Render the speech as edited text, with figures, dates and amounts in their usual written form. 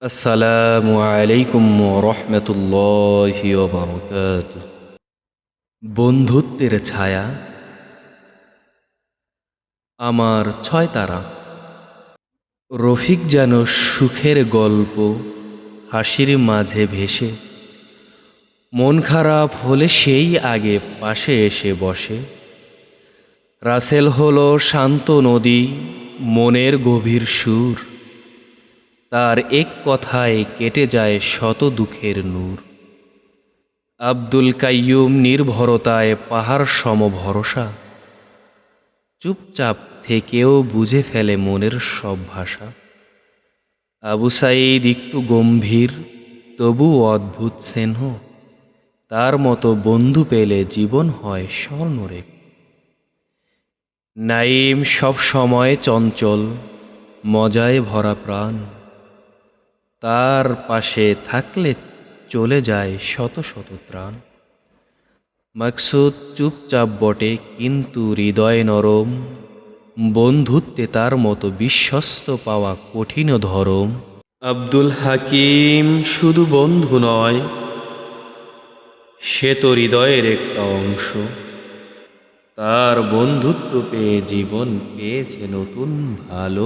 আসসালামু আলাইকুম রহমতুল্লাহি ওয়া বারাকাতুহু। বন্ধুত্বের ছায়া আমার ছয় তারা। রফিক যেন সুখের গল্প হাসির মাঝে ভেসে, মন খারাপ হলে সেই আগে পাশে এসে বসে। রাসেল হলো শান্ত নদী, মনের গভীর সুর, তার এক কথায় কেটে যায় শত দুঃখের নূর। আব্দুল কাইয়ুম নির্ভরতায় পাহাড় সম ভরসা, চুপচাপ থেকেও বুঝে ফেলে মনের সব ভাষা। আবু সাঈদ একটু গম্ভীর, তবু অদ্ভুত স্নেহ, তার মতো বন্ধু পেলে জীবন হয় স্বর্ণরেখ। নাঈম সব সময় চঞ্চল, মজায় ভরা প্রাণ, তার পাশে থাকলে চলে যায় শত শত ত্রাণ। মাকসুদ চুপচাপ বটে কিন্তু হৃদয় নরম, বন্ধুত্বে তার মতো বিশ্বস্ত পাওয়া কঠিন ধরম। আব্দুল হাকিম শুধু বন্ধু নয়, সে তো হৃদয়ের একটা অংশ। তার বন্ধুত্ব পেয়ে জীবন পেয়েছে নতুন ভালো।